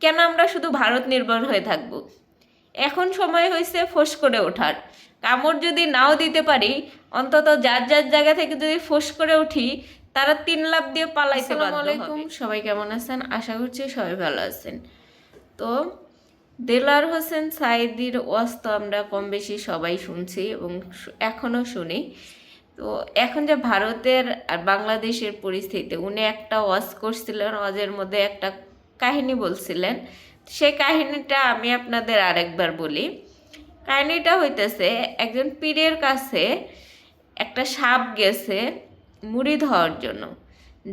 কেন আমরা শুধু ভারত নির্ভর হয়ে থাকব? এখন সময় হয়েছে ফোঁস করে ওঠার। কামড় যদি নাও দিতে পারি, অন্তত যার যার জায়গা থেকে যদি ফোঁস করে উঠি, তারা 3 লাফ দিয়ে পালাইতে বাধ্য হবে। আসসালামু আলাইকুম, সবাই কেমন আছেন? আশা করছি সবাই ভালো আছেন। তো দেলোয়ার হোসেন সাঈদীর ওয়াজ তো আমরা কম বেশি সবাই শুনছি এবং এখনও শুনি। তো এখন যে ভারতের আর বাংলাদেশের পরিস্থিতি, উনি একটা ওয়াজ করছিলেন, ওয়াজের মধ্যে একটা কাহিনী বলছিলেন। সেই কাহিনীটা আমি আপনাদের আরেকবার বলি। কাহিনীটা হইতেছে, একজন পীরের কাছে একটা সাপ গেছে মুরিদ হওয়ার জন্য,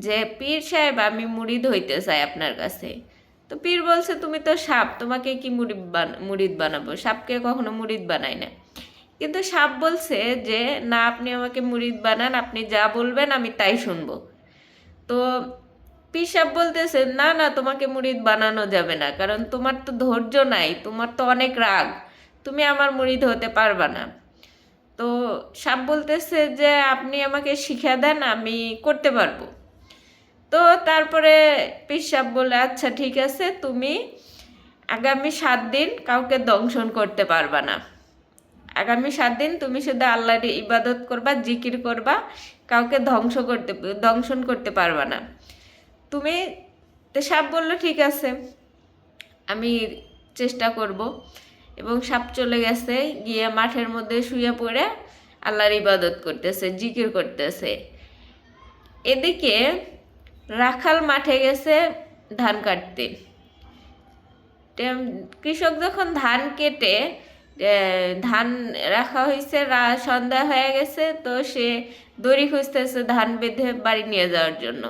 যে পীর সাহেব আমি মুরিদ হইতে চাই আপনার কাছে। তো পীর বলছে, তুমি তো সাপ, তোমাকে কি মুরিদ বানাবো? সাপকে কখনো মুরিদ বানায় না। কিন্তু সাপ বলছে যে না, আপনি আমাকে মুরিদ বানান, আপনি যা বলবেন আমি তাই শুনবো। তো পীর সাহেব বলতেছে, না না, তোমাকে মুরিদ বানানো যাবে না, কারণ তোমার তো ধৈর্য নাই, তোমার তো অনেক রাগ, তুমি আমার মুরিদ হতে পারবা না। তো সাপ বলতেছে যে আপনি আমাকে শিখা দেন, আমি করতে পারবো। তো তারপরে পীর সাহেব বলে, আচ্ছা ঠিক আছে, তুমি আগামী 7 দিন কাউকে দংশন করতে পারবা না। আগামী 7 দিন তুমি শুধু আল্লাহর ইবাদত করবা, জিকির করবা, কাউকে দংশন করতে পারবা না তুমি। তো সাপ বললো ঠিক আছে, আমি চেষ্টা করব। এবং সাপ চলে গেছে, গিয়ে মাঠের মধ্যে শুয়ে পড়ে আল্লাহর ইবাদত করতেছে, জিকির করতেছে। এদিকে রাখাল মাঠে গেছে ধান কাটতে। কৃষক যখন ধান কেটে ধান রাখা হয়েছে, সন্ধ্যা হয়ে গেছে, তো সে দড়ি খুঁজতেছে ধান বেঁধে বাড়ি নিয়ে যাওয়ার জন্য।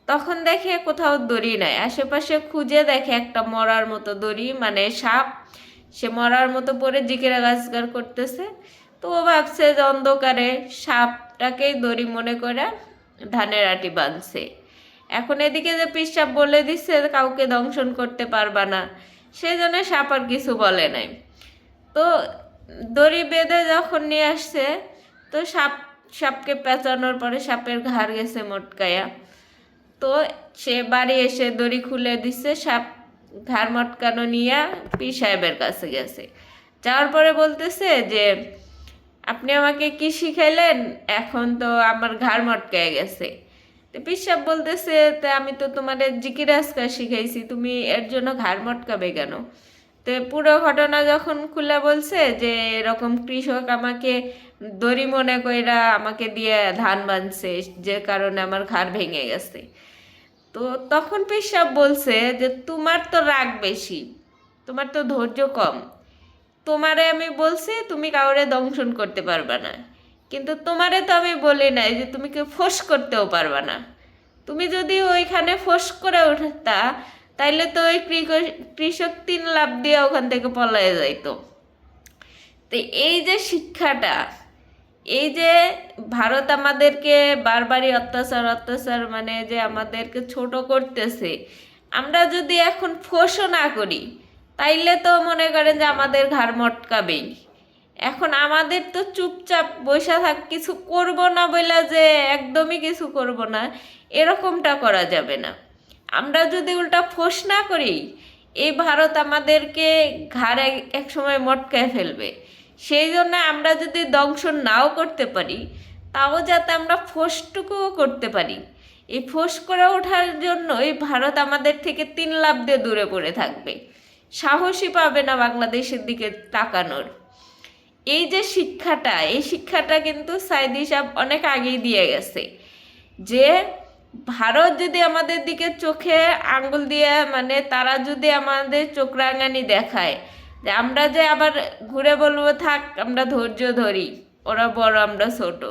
তখন দেখে কোথাও দড়ি নাই, আশেপাশে খুঁজে দেখে একটা মরার মতো দড়ি, মানে সাপ। সে মরার মতো পড়ে জিকিরা গাছগার করতেছে। তো ও ভাবছে যে অন্ধকারে সাপটাকেই দড়ি মনে করে ধানের আটি বাঁধছে। এখন এদিকে যে পীর সাহেব বলে দিচ্ছে কাউকে দংশন করতে পারবা না, সেজন্য সাপ আর কিছু বলে নাই। তো দড়ি বেঁধে যখন নিয়ে আসছে, তো সাপকে পেঁচানোর পরে সাপের ঘাড় গেছে মটকায়া। তো সে বাড়ি এসে দড়ি খুলে দিচ্ছে, সাপ ঘাড় মটকানো নিয়ে পীর সাহেবের কাছে গেছে। যাওয়ার পরে বলতেছে যে আপনি আমাকে কি শিখাইলেন, এখন তো আমার ঘাড় মটকায় গেছে। তো পীর সাহেব বলতেছে, তা আমি তো তোমাদের জিকির আজকার শিখাইছি, তুমি এর জন্য ঘাড় মটকাবে কেন? তো পুরো ঘটনা যখন খুলে বলছে যে এরকম কৃষক আমাকে দড়ি মনে কইরা আমাকে দিয়ে ধান বাঁধছে, যে কারণে আমার ঘাড় ভেঙে গেছে। তো তখন পীর সাহেব বলছে যে তোমার তো রাগ বেশি, তোমার তো ধৈর্য কম। তোমারে আমি বলছি তুমি কাউরে দংশন করতে পারবা না, কিন্তু তোমারে তো আমি বলি নাই যে তুমি কেউ ফোঁস করতেও পারবা না। তুমি যদি ওইখানে ফোঁস করে উঠতা, তাইলে তো ওই কৃষক 3 লাফ দিয়ে ওখান থেকে পলায়ে যাইতো। তো এই যে শিক্ষাটা, এই যে ভারত আমাদেরকে বারবারই অত্যাচার মানে যে আমাদেরকে ছোট করতেছে, আমরা যদি এখন ফোঁসও না করি, তাইলে তো মনে করেন যে আমাদের ঘাড় মটকাবেই। এখন আমাদের তো চুপচাপ বসে থাক, কিছু করব না বলে যে একদমই কিছু করব না, এরকমটা করা যাবে না। আমরা যদি উল্টা ফোঁস না করি, এই ভারত আমাদেরকে ঘাড়ে এক সময় মটকায় ফেলবে। সেই জন্য আমরা যদি দংশন নাও করতে পারি, তাও যাতে আমরা ফোঁসটুকুও করতে পারি। এই ফোঁস করে ওঠার জন্য এই ভারত আমাদের থেকে 3 লাফ দিয়ে দূরে পড়ে থাকবে, সাহসী পাবে না বাংলাদেশের দিকে তাকানোর। এই যে শিক্ষাটা, এই শিক্ষাটা কিন্তু সাঈদী সাহেব অনেক আগেই দিয়ে গেছে, যে ভারত যদি আমাদের দিকে চোখে আঙ্গুল দিয়ে, মানে তারা যদি আমাদের চোখ রাঙানি দেখায়, যে আমরা যে আবার ঘুরে বলবো থাক আমরা ধৈর্য ধরি, ওরা বড় আমরা ছোট,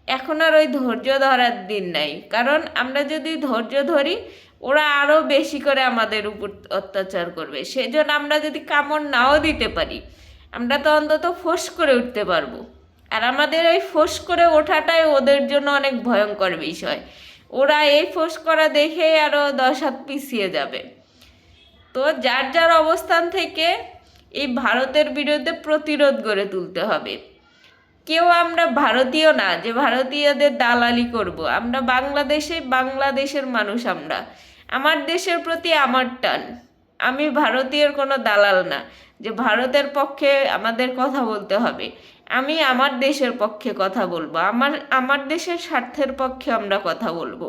এখন আর ওই ধৈর্য ধরার দিন নাই। কারণ আমরা যদি ধৈর্য ধরি, ওরা আরও বেশি করে আমাদের উপর অত্যাচার করবে। সেজন্য আমরা যদি কামড় নাও দিতে পারি, আমরা তো অন্তত ফোঁস করে উঠতে পারবো। আর আমাদের ওই ফোঁস করে ওঠাটাই ওদের জন্য অনেক ভয়ঙ্কর বিষয়। ওরা এই ফোঁস করা দেখেই আরও 10 হাত পিছিয়ে যাবে। তো যার যার অবস্থান থেকে এই ভারতের বিরুদ্ধে প্রতিরোধ গড়ে তুলতে হবে। কেউ আমরা ভারতীয় না যে ভারতীয়দের দালালি করব। আমরা বাংলাদেশের মানুষ, আমরা আমার দেশের প্রতি আমার টান। আমি ভারতীয়র কোনো দালাল না যে ভারতের পক্ষে আমাদের কথা বলতে হবে। আমি আমার দেশের পক্ষে কথা বলবো, আমার দেশের স্বার্থের পক্ষে আমরা কথা বলবো।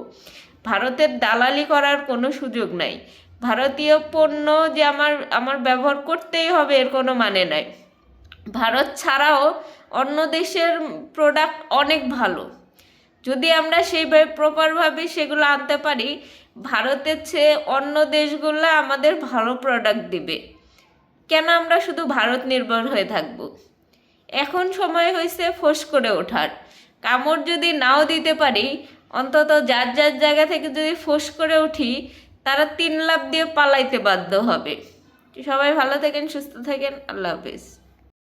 ভারতের দালালি করার কোনো সুযোগ নাই। ভারতীয় পণ্য যে আমার ব্যবহার করতেই হবে এর কোনো মানে নাই। ভারত ছাড়াও অন্য দেশের প্রোডাক্ট অনেক ভালো, যদি আমরা সেইভাবে প্রপারভাবে সেগুলো আনতে পারি, ভারতের চেয়ে অন্য দেশগুলো আমাদের ভালো প্রোডাক্ট দিবে। কেন আমরা শুধু ভারত নির্ভর হয়ে থাকব? এখন সময় হয়েছে ফোঁস করে ওঠার। কামড় যদি নাও দিতে পারি, অন্তত যার যার জায়গা থেকে যদি ফোঁস করে উঠি, তারা 3 লাফ দিয়ে পালাইতে বাধ্য হবে। সবাই ভালো থাকেন, সুস্থ থাকেন, আল্লাহ হাফেজ।